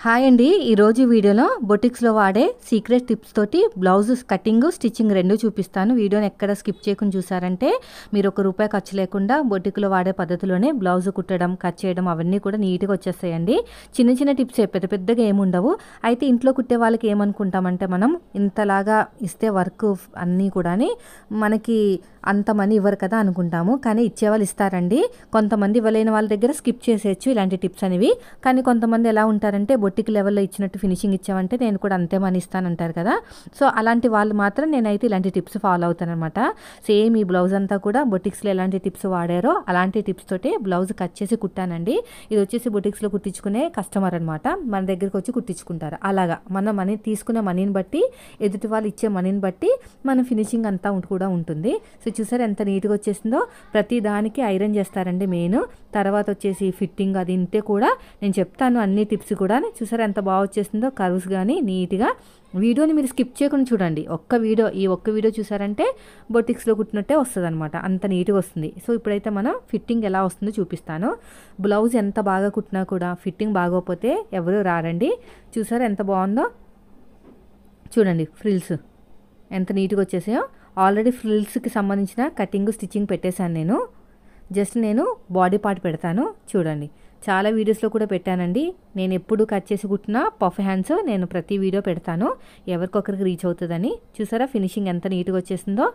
Hi అండి. ఈరోజు వీడియోలో బొటిక్స్లో వాడే సీక్రెట్ టిప్స్ తోటి బ్లౌజ్ కటింగ్ స్టిచ్చింగ్ రెండు చూపిస్తాను. వీడియోని ఎక్కడ స్కిప్ చేయకుండా చూసారంటే మీరు ₹1 ఖర్చు లేకుండా బొటిక్లో వాడే పద్ధతిలోనే బ్లౌజ్ కుట్టడం, కట్ చేయడం అవన్నీ కూడా నీట్గా వచ్చేస్తాయండి. చిన్న చిన్న టిప్సే, పెద్ద పెద్దగా ఏముండవు. అయితే ఇంట్లో కుట్టే వాళ్ళకి ఏమనుకుంటామంటే మనం ఇంతలాగా ఇస్తే వర్క్ అన్నీ కూడా మనకి అంత మనీ ఇవ్వరు కదా అనుకుంటాము. కానీ ఇచ్చేవాళ్ళు ఇస్తారండి. కొంతమంది ఇవ్వలేని వాళ్ళ దగ్గర స్కిప్ చేసేయచ్చు ఇలాంటి టిప్స్ అనేవి. కానీ కొంతమంది ఎలా ఉంటారంటే బొట్టికి లెవెల్లో ఇచ్చినట్టు ఫినిషింగ్ ఇచ్చామంటే నేను కూడా అంతే మనీ ఇస్తానంటారు కదా. సో అలాంటి వాళ్ళు మాత్రం నేనైతే ఇలాంటి టిప్స్ ఫాలో అవుతానమాట. సేమ్ ఈ బ్లౌజ్ అంతా కూడా బొటిక్స్లో ఎలాంటి టిప్స్ వాడారో అలాంటి టిప్స్ తోటి బ్లౌజ్ కట్ చేసి కుట్టానండి. ఇది వచ్చేసి బొటిక్స్లో కుట్టించుకునే కస్టమర్ అనమాట. మన దగ్గరికి వచ్చి కుట్టించుకుంటారు. అలాగా మన మనీ తీసుకునే మనీని బట్టి, ఎదుటి వాళ్ళు ఇచ్చే మనీని బట్టి మన ఫినిషింగ్ అంతా కూడా ఉంటుంది. సో చూసారు ఎంత నీట్గా వచ్చేసిందో. ప్రతి దానికి ఐరన్ చేస్తారండి మెయిన్. తర్వాత వచ్చేసి ఫిట్టింగ్ అది ఇంతే కూడా నేను చెప్తాను అన్ని టిప్స్ కూడా. చూసారు ఎంత బాగా వచ్చేసిందో కర్వ్స్ కానీ నీట్గా. వీడియోని మీరు స్కిప్ చేయకుండా చూడండి. ఈ ఒక్క వీడియో చూసారంటే బొటిక్స్లో కుట్టినట్టే వస్తుంది అనమాట. అంత నీట్గా వస్తుంది. సో ఇప్పుడైతే మనం ఫిట్టింగ్ ఎలా వస్తుందో చూపిస్తాను. బ్లౌజ్ ఎంత బాగా కుట్టినా కూడా ఫిట్టింగ్ బాగోకపోతే ఎవరు రారండి. చూసారు ఎంత బాగుందో. చూడండి ఫ్రిల్స్ ఎంత నీట్గా వచ్చేసాయో. ఆల్రెడీ ఫ్రిల్స్కి సంబంధించిన కటింగ్ స్టిచ్చింగ్ పెట్టేశాను నేను. జస్ట్ నేను బాడీ పార్ట్ పెడతాను చూడండి. చాలా వీడియోస్లో కూడా పెట్టానండి. నేను ఎప్పుడు కట్ చేసి కుట్టిన పఫ్ హ్యాండ్స్ నేను ప్రతి వీడియో పెడతాను, ఎవరికొకరికి రీచ్ అవుతుందని. చూసారా ఫినిషింగ్ ఎంత నీట్గా వచ్చేసిందో.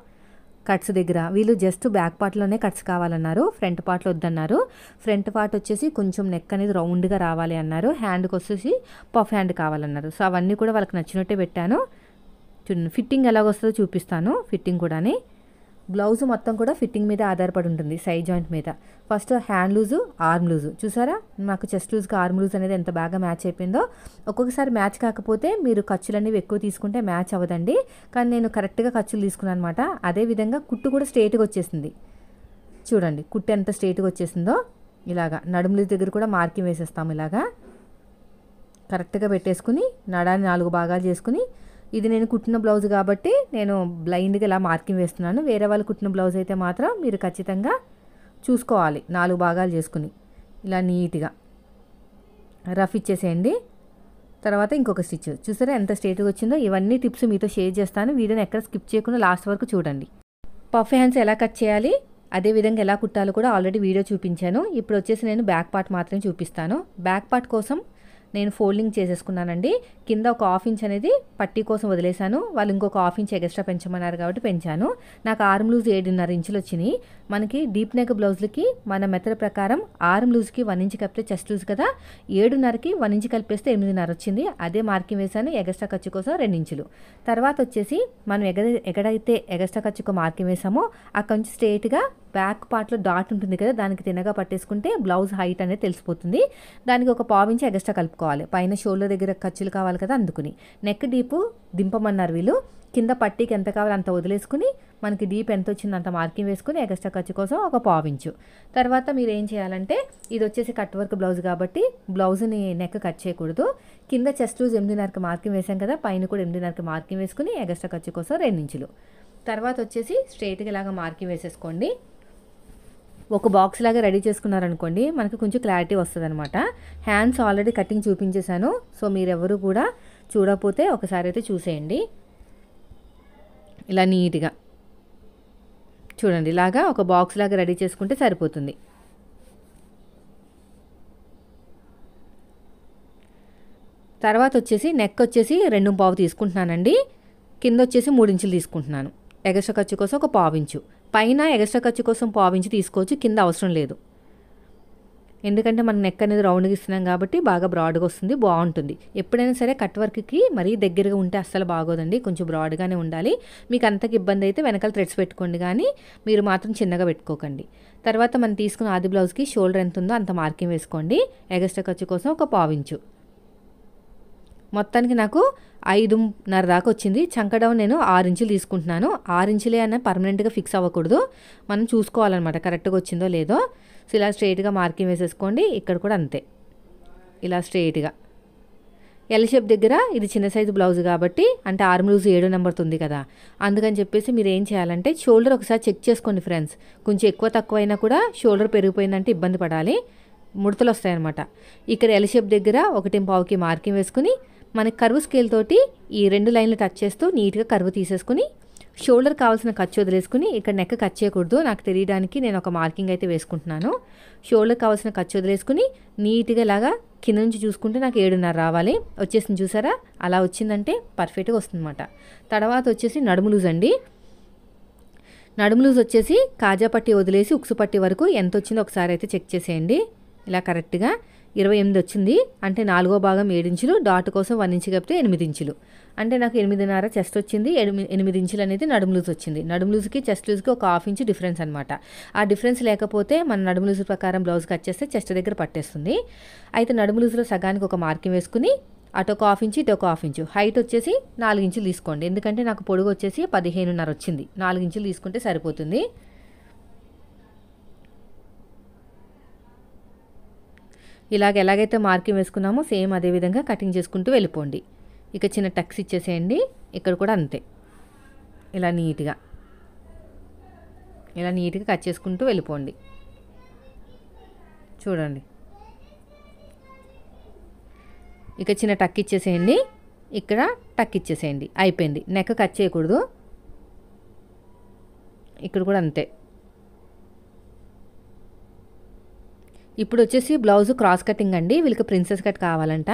కట్స్ దగ్గర వీళ్ళు జస్ట్ బ్యాక్ పార్ట్లోనే కట్స్ కావాలన్నారు, ఫ్రంట్ పార్ట్లో వద్దన్నారు. ఫ్రంట్ పార్ట్ వచ్చేసి కొంచెం నెక్ అనేది రౌండ్గా రావాలి అన్నారు. హ్యాండ్కి వచ్చేసి పఫ్ హ్యాండ్ కావాలన్నారు. సో అవన్నీ కూడా వాళ్ళకి నచ్చినట్టే పెట్టాను. చూడండి ఫిట్టింగ్ ఎలాగొస్తుందో చూపిస్తాను. ఫిట్టింగ్ కూడా బ్లౌజ్ మొత్తం కూడా ఫిట్టింగ్ మీద ఆధారపడి ఉంటుంది, సైడ్ జాయింట్ మీద. First hand loose, arm loose. చూసారా నాకు చెస్ట్ లూజ్కి ఆర్మ్ లూజ్ అనేది ఎంత బాగా మ్యాచ్ అయిపోయిందో. ఒక్కొక్కసారి మ్యాచ్ కాకపోతే మీరు ఖర్చులు అనేవి ఎక్కువ తీసుకుంటే మ్యాచ్ అవ్వదండి. కానీ నేను కరెక్ట్గా ఖర్చులు తీసుకున్నాను అనమాట. అదేవిధంగా కుట్టు కూడా స్ట్రైట్గా వచ్చేసింది. చూడండి కుట్టు ఎంత స్ట్రైట్గా వచ్చేసిందో. ఇలాగా నడుము లూజ్ దగ్గర కూడా మార్కింగ్ వేసేస్తాము. ఇలాగా కరెక్ట్గా పెట్టేసుకుని నడాన్ని 4 భాగాలు చేసుకుని, ఇది నేను కుట్టిన బ్లౌజ్ కాబట్టి నేను బ్లైండ్గా ఇలా మార్కింగ్ వేస్తున్నాను. వేరే వాళ్ళు కుట్టిన బ్లౌజ్ అయితే మాత్రం మీరు ఖచ్చితంగా చూసుకోవాలి. 4 భాగాలు చేసుకుని ఇలా నీట్గా రఫ్ ఇచ్చేసేయండి. తర్వాత ఇంకొక స్టిచ్. చూసారా ఎంత స్ట్రైట్గా వచ్చిందో. ఇవన్నీ టిప్స్ మీతో షేర్ చేస్తాను. వీడియోని ఎక్కడ స్కిప్ చేయకుండా లాస్ట్ వరకు చూడండి. పఫ్ హ్యాండ్స్ ఎలా కట్ చేయాలి, అదేవిధంగా ఎలా కుట్టాలో కూడా ఆల్రెడీ వీడియో చూపించాను. ఇప్పుడు వచ్చేసి నేను బ్యాక్ పార్ట్ మాత్రమే చూపిస్తాను. బ్యాక్ పార్ట్ కోసం నేను ఫోల్డింగ్ చేసేసుకున్నానండి. కింద ఒక 1/2 ఇంచ్ అనేది పట్టీ కోసం వదిలేశాను. వాళ్ళు ఇంకొక 1/2 ఇంచ్ ఎక్స్ట్రా పెంచమన్నారు కాబట్టి పెంచాను. నాకు ఆర్మ్ లూజ్ 7.5 ఇంచులు వచ్చినాయి. మనకి డీప్ నెక్ బ్లౌజ్లకి మన మెథడ్ ప్రకారం ఆర్మ్ లూజ్కి 1 ఇంచ్ కలిపితే చెస్ట్ లూజ్ కదా, 7.5కి 1 ఇంచ్ కలిపేస్తే 8.5 వచ్చింది. అదే మార్కింగ్ వేశాను. ఎగస్ట్రా ఖర్చు కోసం 2 ఇంచులు. తర్వాత వచ్చేసి మనం ఎక్కడైతే ఎగస్ట్రా ఖర్చుకు మార్కింగ్ వేసామో అక్కడ నుంచి స్ట్రైట్గా బ్యాక్ పార్ట్లో డాట్ ఉంటుంది కదా, దానికి తిన్నగా పట్టేసుకుంటే బ్లౌజ్ హైట్ అనేది తెలిసిపోతుంది. దానికి ఒక 1/4 ఇంచ్ ఎగస్ట్రా కలుపుకోవాలి. పైన షోల్డర్ దగ్గర ఖర్చులు కావాలి కదా అందుకుని. నెక్ డీపు దింపమన్నారు వీళ్ళు. కింద పట్టీకి ఎంత కావాలో అంత వదిలేసుకుని మనకి డీప్ ఎంత వచ్చిందో అంత మార్కింగ్ వేసుకుని ఎగస్ట్రా ఖర్చు కోసం ఒక 1/4 ఇంచు. తర్వాత మీరు ఏం చేయాలంటే ఇది వచ్చేసి కట్ వర్క్ బ్లౌజ్ కాబట్టి బ్లౌజ్ని నెక్ కట్ చేయకూడదు. కింద చెస్ట్ లూజ్ 8.5కి మార్కింగ్ వేసాం కదా, పైన కూడా 8.5కి మార్కింగ్ వేసుకుని ఎగస్ట్రా ఖర్చు కోసం 2 ఇంచులు. తర్వాత వచ్చేసి స్ట్రైట్గా ఇలాగా మార్కింగ్ వేసేసుకోండి. ఒక బాక్స్ లాగా రెడీ చేసుకున్నారనుకోండి మనకు కొంచెం క్లారిటీ వస్తుంది అనమాట. హ్యాండ్స్ ఆల్రెడీ కటింగ్ చూపించేశాను. సో మీరెవరు కూడా చూడకపోతే ఒకసారి అయితే చూసేయండి. ఇలా నీట్గా చూడండి. ఇలాగా ఒక బాక్స్ లాగా రెడీ చేసుకుంటే సరిపోతుంది. తర్వాత వచ్చేసి నెక్ వచ్చేసి 2.5 తీసుకుంటున్నానండి. కింద వచ్చేసి 3 ఇంచులు తీసుకుంటున్నాను. ఎగస్ట్రా ఖర్చు కోసం ఒక 1/4 ఇంచు. పైన ఎగస్ట్రా ఖర్చు కోసం 1/4 ఇంచు తీసుకోవచ్చు, కింద అవసరం లేదు. ఎందుకంటే మనం నెక్ అనేది రౌండ్గా ఇస్తున్నాం కాబట్టి బాగా బ్రాడ్గా వస్తుంది, బాగుంటుంది. ఎప్పుడైనా సరే కట్ వర్క్కి మరీ దగ్గరగా ఉంటే అస్సలు బాగోదండి, కొంచెం బ్రాడ్గానే ఉండాలి. మీకు అంతకు ఇబ్బంది అయితే వెనకాల థ్రెడ్స్ పెట్టుకోండి, కానీ మీరు మాత్రం చిన్నగా పెట్టుకోకండి. తర్వాత మనం తీసుకున్న ఆది బ్లౌజ్కి షోల్డర్ ఎంత ఉందో అంత మార్కింగ్ వేసుకోండి. ఎగస్ట్రా ఖర్చు కోసం ఒక 1/4 ఇంచు. మొత్తానికి నాకు 5.5 దాకా వచ్చింది. చంకడౌన్ నేను 6 ఇంచులు తీసుకుంటున్నాను. 6 ఇంచులే అన్న పర్మనెంట్గా ఫిక్స్ అవ్వకూడదు, మనం చూసుకోవాలన్నమాట కరెక్ట్గా వచ్చిందో లేదో. సో ఇలా స్ట్రైట్గా మార్కింగ్ వేసేసుకోండి. ఇక్కడ కూడా అంతే, ఇలా స్ట్రైట్గా. ఎల్ షేప్ దగ్గర ఇది చిన్న సైజు బ్లౌజ్ కాబట్టి, అంటే ఆర్మ్ లూజ్ 7 నెంబర్తో ఉంది కదా, అందుకని చెప్పేసి మీరు ఏం చేయాలంటే షోల్డర్ ఒకసారి చెక్ చేసుకోండి ఫ్రెండ్స్. కొంచెం ఎక్కువ తక్కువ అయినా కూడా షోల్డర్ పెరిగిపోయిందంటే ఇబ్బంది పడాలి. ముడతలు వస్తాయన్నమాట. ఇక్కడ ఎల్ షేప్ దగ్గర 1.5కి మార్కింగ్ వేసుకుని మనకి కర్వ్ స్కేల్ తోటి ఈ 2 లైన్లు టచ్ చేస్తూ నీట్గా కర్వ్ తీసేసుకుని షోల్డర్ కావాల్సిన ఖర్చు వదిలేసుకుని ఇక్కడ నెక్ కట్ చేయకూడదు, నాకు తెలియడానికి నేను ఒక మార్కింగ్ అయితే వేసుకుంటున్నాను. షోల్డర్ కావాల్సిన ఖర్చు వదిలేసుకుని నీట్గా ఇలాగా కింద నుంచి చూసుకుంటే నాకు 7.5 రావాలి. వచ్చేసింది చూసారా, అలా వచ్చిందంటే పర్ఫెక్ట్గా వస్తుందన్నమాట. తర్వాత వచ్చేసి నడుము లూజ్ అండి. నడుము లూజ్ వచ్చేసి కాజా పట్టి వదిలేసి ఉక్సు పట్టి వరకు ఎంత వచ్చిందో ఒకసారి అయితే చెక్ చేసేయండి. ఇలా కరెక్ట్గా 28 వచ్చింది, అంటే 4వ భాగం 7 ఇంచులు, డాట్ కోసం 1 ఇంచు కలిపితే 8 ఇంచులు, అంటే నాకు 8.5 చెస్ట్ వచ్చింది. 8 ఇంచులు అనేది నడుము లూజ్ వచ్చింది. నడుము లూజ్కి చెస్ట్ లూజ్కి ఒక 1/2 ఇంచు డిఫరెన్స్ అనమాట. ఆ డిఫరెన్స్ లేకపోతే మన నడుము లూజ్ ప్రకారం బ్లౌజ్ కట్ చేస్తే చెస్ట్ దగ్గర పట్టేస్తుంది. అయితే నడుము లూజ్లో సగానికి ఒక మార్కింగ్ వేసుకుని అటు ఒక 1/2 ఇంచు, ఇటు ఒక 1/2 ఇంచు, హైట్ వచ్చేసి 4 ఇంచులు తీసుకోండి. ఎందుకంటే నాకు పొడుగు వచ్చేసి 15.5 వచ్చింది, 4 ఇంచులు తీసుకుంటే సరిపోతుంది. ఎలాగైతే మార్కింగ్ వేసుకున్నామో సేమ్ అదే విధంగా కటింగ్ చేసుకుంటూ వెళ్ళిపోండి. ఇక చిన్న టక్స్ ఇచ్చేసేయండి. ఇక్కడ కూడా అంతే, ఇలా నీట్గా కట్ చేసుకుంటూ వెళ్ళిపోండి. చూడండి, ఇక చిన్న టక్ ఇచ్చేసేయండి, ఇక్కడ టక్ ఇచ్చేసేయండి, అయిపోయింది. నెక్ కట్ చేయకూడదు. ఇక్కడ కూడా అంతే. ఇప్పుడు వచ్చేసి బ్లౌజ్ క్రాస్ కటింగ్ అండి. వీళ్ళకి ప్రిన్సెస్ కట్ కావాలంట.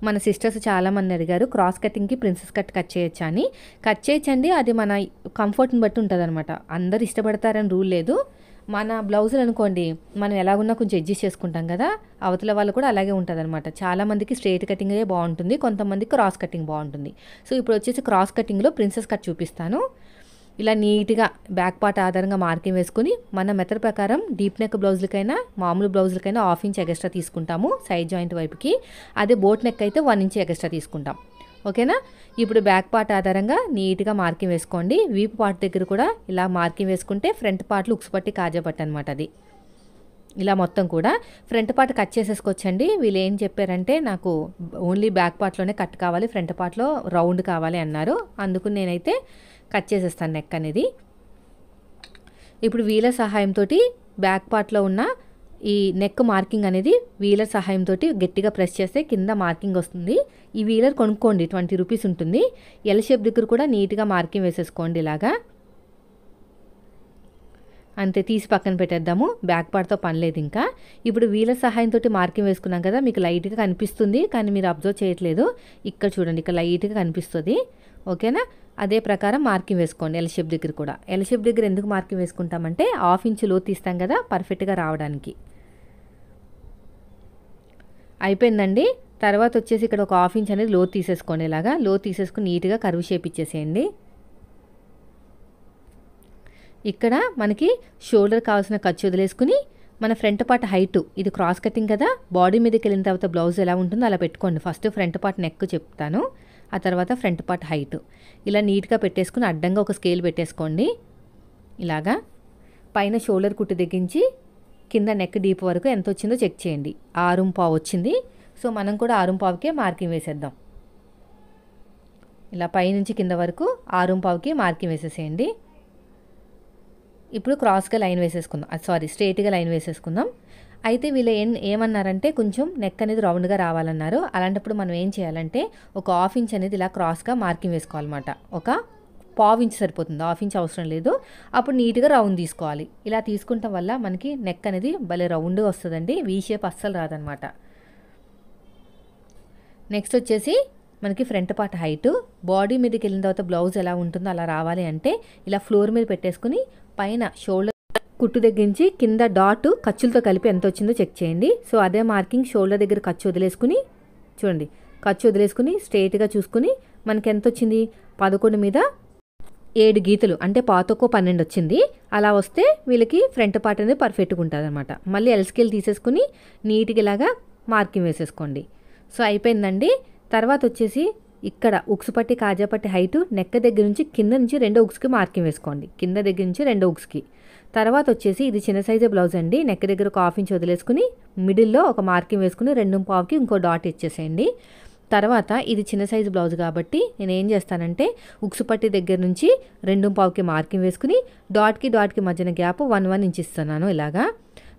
మన సిస్టర్స్ చాలామంది అడిగారు క్రాస్ కటింగ్కి ప్రిన్సెస్ కట్ చేయొచ్చా అని. కట్ చేయొచ్చండి, అది మన కంఫర్ట్ని బట్టి ఉంటుంది అనమాట. అందరు ఇష్టపడతారని రూల్ లేదు. మన బ్లౌజులు అనుకోండి, మనం ఎలాగున్నా కొంచెం అడ్జస్ట్ చేసుకుంటాం కదా, అవతల వాళ్ళు కూడా అలాగే ఉంటుంది అనమాట. చాలామందికి స్ట్రైట్ కటింగే బాగుంటుంది, కొంతమందికి క్రాస్ కటింగ్ బాగుంటుంది. సో ఇప్పుడు వచ్చేసి క్రాస్ కటింగ్లో ప్రిన్సెస్ కట్ చూపిస్తాను. ఇలా నీట్గా బ్యాక్ పార్ట్ ఆధారంగా మార్కింగ్ వేసుకుని మన మెథడ్ ప్రకారం డీప్ నెక్ బ్లౌజులకైనా మామూలు బ్లౌజులకైనా 1/2 ఇంచ్ ఎక్స్ట్రా తీసుకుంటాము సైడ్ జాయింట్ వైపుకి. అదే బోట్ నెక్ అయితే 1 ఇంచ్ ఎక్స్ట్రా తీసుకుంటాం. ఓకేనా. ఇప్పుడు బ్యాక్ పార్ట్ ఆధారంగా నీట్గా మార్కింగ్ వేసుకోండి. వీపు పార్ట్ దగ్గర కూడా ఇలా మార్కింగ్ వేసుకుంటే ఫ్రంట్ పార్ట్లు ఉక్సు పట్టి కాజా పట్టి అనమాట. అది ఇలా మొత్తం కూడా ఫ్రంట్ పార్ట్ కట్ చేసేసుకోవచ్చండి. వీళ్ళు ఏం చెప్పారంటే నాకు ఓన్లీ బ్యాక్ పార్ట్లోనే కట్ కావాలి, ఫ్రంట్ పార్ట్లో రౌండ్ కావాలి అన్నారు. అందుకు నేనైతే కట్ చేసేస్తాను నెక్ అనేది. ఇప్పుడు వీలర్ సహాయంతో బ్యాక్ పార్ట్లో ఉన్న ఈ నెక్ మార్కింగ్ అనేది వీలర్ సహాయంతో గట్టిగా ప్రెస్ చేస్తే కింద మార్కింగ్ వస్తుంది. ఈ వీలర్ కొనుక్కోండి, 20 రూపీస్ ఉంటుంది. ఎల్ షేప్ దగ్గర కూడా నీట్గా మార్కింగ్ వేసేసుకోండి. ఇలాగా అంతే, తీసి పక్కన పెట్టేద్దాము. బ్యాక్ పార్ట్తో పని లేదు ఇంకా. ఇప్పుడు వీలర్ సహాయంతో మార్కింగ్ వేసుకున్నాం కదా, మీకు లైట్గా కనిపిస్తుంది కానీ మీరు అబ్జర్వ్ చేయట్లేదు. ఇక్కడ చూడండి, ఇక్కడ లైట్గా కనిపిస్తుంది. ఓకేనా. అదే ప్రకారం మార్కింగ్ వేసుకోండి. ఎల్ షేప్ దగ్గర కూడా. ఎల్ షేప్ దగ్గర ఎందుకు మార్కింగ్ వేసుకుంటామంటే 1/2 ఇంచ్ లోతు తీస్తాం కదా, పర్ఫెక్ట్గా రావడానికి. అయిపోయిందండి. తర్వాత వచ్చేసి ఇక్కడ ఒక 1/2 ఇంచ్ అనేది లోతు తీసేసుకోండి. ఇలాగా లోతు తీసేసుకుని నీట్గా కర్వ్ షేప్ ఇచ్చేసేయండి. ఇక్కడ మనకి షోల్డర్ కావాల్సిన ఖర్చు వదిలేసుకుని మన ఫ్రంట్ పార్ట్ హైట్, ఇది క్రాస్ కటింగ్ కదా, బాడీ మీదకి వెళ్ళిన తర్వాత బ్లౌజ్ ఎలా ఉంటుందో అలా పెట్టుకోండి. ఫస్ట్ ఫ్రంట్ పార్ట్ నెక్ చెప్తాను, ఆ తర్వాత ఫ్రంట్ పార్ట్ హైట్. ఇలా నీట్గా పెట్టేసుకుని అడ్డంగా ఒక స్కేల్ పెట్టేసుకోండి. ఇలాగా పైన షోల్డర్ కుట్టు దిగించి కింద నెక్ డీప్ వరకు ఎంత వచ్చిందో చెక్ చేయండి. 6.5 వచ్చింది. సో మనం కూడా 6.5కే మార్కింగ్ వేసేద్దాం. ఇలా పైనుంచి కింద వరకు 6.5కి మార్కింగ్ వేసేసేయండి. ఇప్పుడు క్రాస్గా లైన్ వేసేసుకుందాం, స్ట్రైట్గా లైన్ వేసేసుకుందాం. అయితే వీళ్ళు ఏమన్నారంటే కొంచెం నెక్ అనేది రౌండ్గా రావాలన్నారు. అలాంటప్పుడు మనం ఏం చేయాలంటే ఒక 1/2 ఇంచ్ అనేది ఇలా క్రాస్గా మార్కింగ్ వేసుకోవాలన్నమాట. ఒక 1/2 ఇంచ్ సరిపోతుంది, 1/2 ఇంచ్ అవసరం లేదు. అప్పుడు నీట్గా రౌండ్ తీసుకోవాలి. ఇలా తీసుకుంటాం వల్ల మనకి నెక్ అనేది భలే రౌండ్గా వస్తుందండి, వీ షేప్ అస్సలు రాదనమాట. నెక్స్ట్ వచ్చేసి మనకి ఫ్రంట్ పార్ట్ హైట్, బాడీ మీదకి వెళ్ళిన తర్వాత బ్లౌజ్ ఎలా ఉంటుందో అలా రావాలి అంటే ఇలా ఫ్లోర్ మీద పెట్టేసుకుని పైన షోల్డర్ కుట్టు దగ్గరించి కింద డాట్ ఖర్చులతో కలిపి ఎంత వచ్చిందో చెక్ చేయండి. సో అదే మార్కింగ్ షోల్డర్ దగ్గర ఖర్చు వదిలేసుకుని చూడండి, ఖర్చు వదిలేసుకుని స్ట్రైట్గా చూసుకుని మనకి ఎంత వచ్చింది, 11 మీద 7 గీతలు, అంటే పాతకో 12 వచ్చింది. అలా వస్తే వీళ్ళకి ఫ్రంట్ పార్ట్ అనేది పర్ఫెక్ట్గా ఉంటుంది అనమాట. మళ్ళీ ఎల్ స్కేల్ తీసేసుకుని నీట్గా ఇలాగా మార్కింగ్ వేసేసుకోండి. సో అయిపోయిందండి. తర్వాత వచ్చేసి ఇక్కడ ఉక్సు పట్టి కాజా పట్టి హైట్ నెక్ దగ్గర నుంచి కింద నుంచి 2 ఉక్స్కి మార్కింగ్ వేసుకోండి. కింద దగ్గర నుంచి 2 ఉక్స్కి. తర్వాత వచ్చేసి ఇది చిన్న సైజే బ్లౌజ్ అండి. నెక్ దగ్గర ఒక 1/2 ఇంచ్ వదిలేసుకుని మిడిల్లో ఒక మార్కింగ్ వేసుకుని 2.5కి ఇంకో డాట్ ఇచ్చేసేయండి. తర్వాత ఇది చిన్న సైజు బ్లౌజ్ కాబట్టి నేను ఏం చేస్తానంటే ఉక్సు పట్టి దగ్గర నుంచి 2.5కి మార్కింగ్ వేసుకుని డాట్కి మధ్యన గ్యాప్ 1 ఇంచ్ ఇస్తున్నాను. ఇలాగా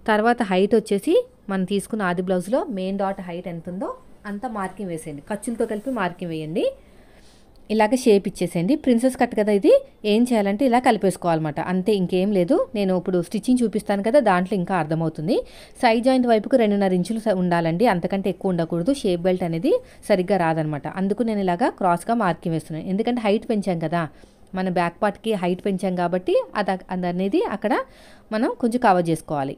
తర్వాత హైట్ వచ్చేసి మనం తీసుకున్న ఆది బ్లౌజ్లో మెయిన్ డాట్ హైట్ ఎంత ఉందో అంత మార్కింగ్ వేసేయండి, ఖర్చులతో కలిపి మార్కింగ్ వేయండి. ఇలాగ షేప్ ఇచ్చేసేయండి. ప్రిన్సెస్ కట్ కదా ఇది, ఏం చేయాలంటే ఇలా కలిపేసుకోవాలన్నమాట, అంతే, ఇంకేం లేదు. నేను ఇప్పుడు స్టిచ్చింగ్ చూపిస్తాను కదా, దాంట్లో ఇంకా అర్థమవుతుంది. సైడ్ జాయింట్ వైపుకు 2.5 ఇంచులు ఉండాలండి, అంతకంటే ఎక్కువ ఉండకూడదు. షేప్ బెల్ట్ అనేది సరిగ్గా రాదనమాట. అందుకు నేను ఇలాగా క్రాస్గా మార్కింగ్ వేస్తున్నాను, ఎందుకంటే హైట్ పెంచాం కదా, మన బ్యాక్ పార్ట్కి హైట్ పెంచాం కాబట్టి అది అనేది అక్కడ మనం కొంచెం కవర్ చేసుకోవాలి.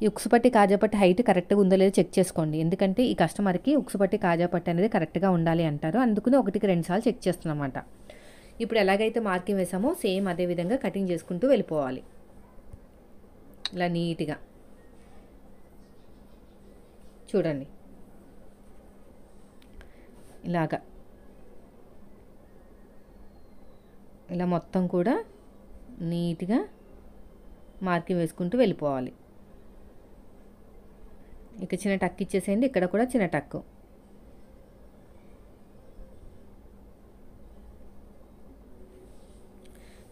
ఈ ఉక్సుపట్టి కాజాపట్టి హైట్ కరెక్ట్గా ఉందో లేదో చెక్ చేసుకోండి, ఎందుకంటే ఈ కస్టమర్కి ఉక్సుపట్టి కాజాపట్టి అనేది కరెక్ట్గా ఉండాలి అంటారు, అందుకని 1-2 సార్లు చెక్ చేస్తున్నమాట. ఇప్పుడు ఎలాగైతే మార్కింగ్ వేసామో సేమ్ అదే విధంగా కటింగ్ చేసుకుంటూ వెళ్ళిపోవాలి, ఇలా నీట్గా. చూడండి ఇలాగా, ఇలా మొత్తం కూడా నీట్గా మార్కింగ్ వేసుకుంటూ వెళ్ళిపోవాలి. ఇక చిన్న టక్ ఇచ్చేసేయండి, ఇక్కడ కూడా చిన్న టక్కు.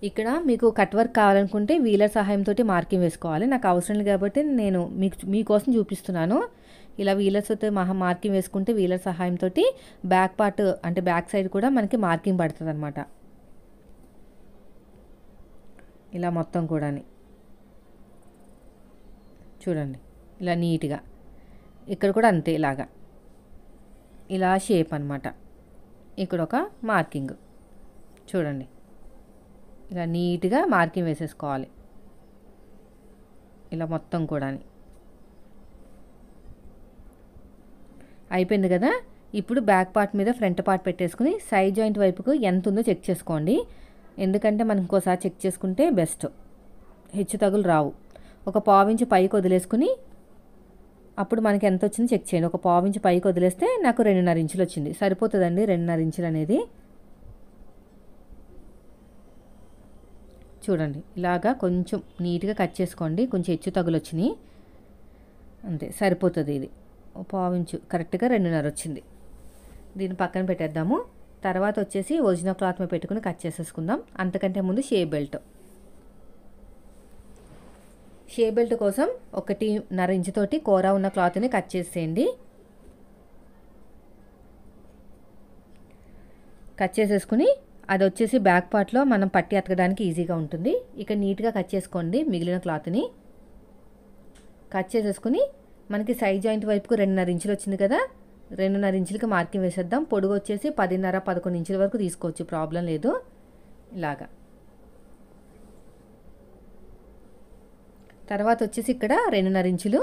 ఇక్కడ మీకు కట్ వర్క్ కావాలనుకుంటే వీలర్ సహాయంతో మార్కింగ్ వేసుకోవాలి, నాకు అవసరం లేదు కాబట్టి నేను మీకోసం చూపిస్తున్నాను. ఇలా వీలర్స్తో మార్కింగ్ వేసుకుంటే వీలర్ సహాయంతో బ్యాక్ పార్ట్ అంటే బ్యాక్ సైడ్ కూడా మనకి మార్కింగ్ పడుతుంది అనమాట. ఇలా మొత్తం కూడా చూడండి, ఇలా నీట్గా. ఇక్కడ కూడా అంతే, ఇలాగా ఇలా షేప్ అనమాట. ఇక్కడ ఒక మార్కింగ్ చూడండి, ఇలా నీట్గా మార్కింగ్ వేసేసుకోవాలి, ఇలా మొత్తం కూడా. అయిపోయింది కదా. ఇప్పుడు బ్యాక్ పార్ట్ మీద ఫ్రంట్ పార్ట్ పెట్టేసుకుని సైడ్ జాయింట్ వైపుకు ఎంత ఉందో చెక్ చేసుకోండి, ఎందుకంటే మనం ఇంకోసారి చెక్ చేసుకుంటే బెస్ట్, హెచ్చు తగులు రావు. ఒక 1/4 ఇంచు పైకి వదిలేసుకుని అప్పుడు మనకి ఎంత వచ్చింది చెక్ చేయండి. ఒక 1/4 ఇంచు పైకి వదిలేస్తే నాకు 2.5 ఇంచులు వచ్చింది, సరిపోతుందండి 2.5 ఇంచులు అనేది. చూడండి ఇలాగా కొంచెం నీట్గా కట్ చేసుకోండి, కొంచెం హెచ్చు తగులు వచ్చినాయి అంతే, సరిపోతుంది. ఇది 1/4 ఇంచు కరెక్ట్గా 2.5 వచ్చింది. దీన్ని పక్కన పెట్టేద్దాము. తర్వాత వచ్చేసి ఒరిజినల్ క్లాత్ మీద పెట్టుకుని కట్ చేసేసుకుందాం. అంతకంటే ముందు షేప్ బెల్ట్. షేప్ బెల్ట్ కోసం 1.5 ఇంచుతోటి కూర ఉన్న క్లాత్ని కట్ చేసేయండి. కట్ చేసేసుకుని అది వచ్చేసి బ్యాక్ పార్ట్లో మనం పట్టి అతకడానికి ఈజీగా ఉంటుంది. ఇక నీట్గా కట్ చేసుకోండి మిగిలిన క్లాత్ని. కట్ చేసేసుకుని మనకి సైడ్ జాయింట్ వైపుకు 2.5 ఇంచులు వచ్చింది కదా, 2.5 ఇంచులకి మార్కింగ్ వేసేద్దాం. పొడుగు వచ్చేసి 10.5-11 ఇంచుల వరకు తీసుకోవచ్చు, ప్రాబ్లం లేదు. ఇలాగా తర్వాత వచ్చేసి ఇక్కడ 2.5 ఇంచులు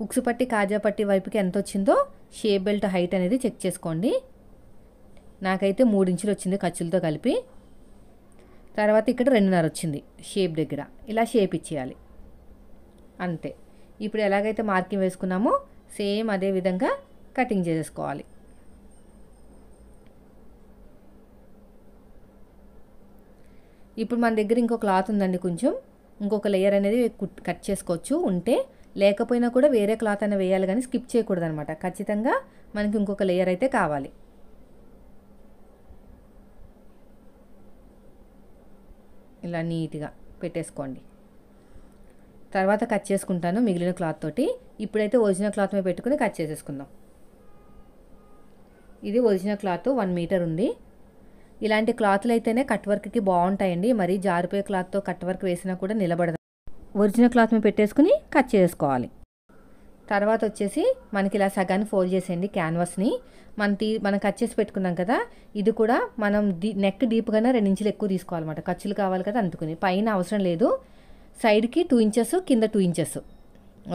ఉక్సు పట్టి కాజా పట్టి వైపుకి ఎంత వచ్చిందో షేప్ బెల్ట్ హైట్ అనేది చెక్ చేసుకోండి. నాకైతే 3 ఇంచులు వచ్చింది ఖర్చులతో కలిపి. తర్వాత ఇక్కడ 2.5 వచ్చింది షేప్ దగ్గర, ఇలా షేప్ ఇచ్చేయాలి అంతే. ఇప్పుడు ఎలాగైతే మార్కింగ్ వేసుకున్నామో సేమ్ అదే విధంగా కటింగ్ చేసేసుకోవాలి. ఇప్పుడు మన దగ్గర ఇంకో క్లాత్ ఉందండి, కొంచెం ఇంకొక లేయర్ అనేది కట్ చేసుకోవచ్చు ఉంటే, లేకపోయినా కూడా వేరే క్లాత్ అనేది వేయాలి కానీ స్కిప్ చేయకూడదు అనమాట. ఖచ్చితంగా మనకి ఇంకొక లేయర్ అయితే కావాలి. ఇలా నీట్గా పెట్టేసుకోండి. తర్వాత కట్ చేసుకుంటాను మిగిలిన క్లాత్ తోటి. ఇప్పుడైతే ఒరిజినల్ క్లాత్ మీద పెట్టుకుని కట్ చేసేసుకుందాం. ఇది ఒరిజినల్ క్లాత్ 1 మీటర్ ఉంది. ఇలాంటి క్లాత్లు అయితేనే కట్ వర్క్కి బాగుంటాయండి, మరి జారిపోయే క్లాత్తో కట్ వర్క్ వేసినా కూడా నిలబడదు. ఒరిజినల్ క్లాత్ మీద పెట్టేసుకుని కట్ చేసుకోవాలి. తర్వాత వచ్చేసి మనకి ఇలా సగాన్ని ఫోల్డ్ చేసేయండి క్యాన్వాస్ని. మనం కట్ చేసి పెట్టుకున్నాం కదా, ఇది కూడా మనం నెక్ డీప్గానే 2 ఇంచులు ఎక్కువ తీసుకోవాలన్నమాట. ఖర్చులు కావాలి కదా అందుకుని. పైన అవసరం లేదు, సైడ్కి 2 ఇంచెస్, కింద 2 ఇంచెస్.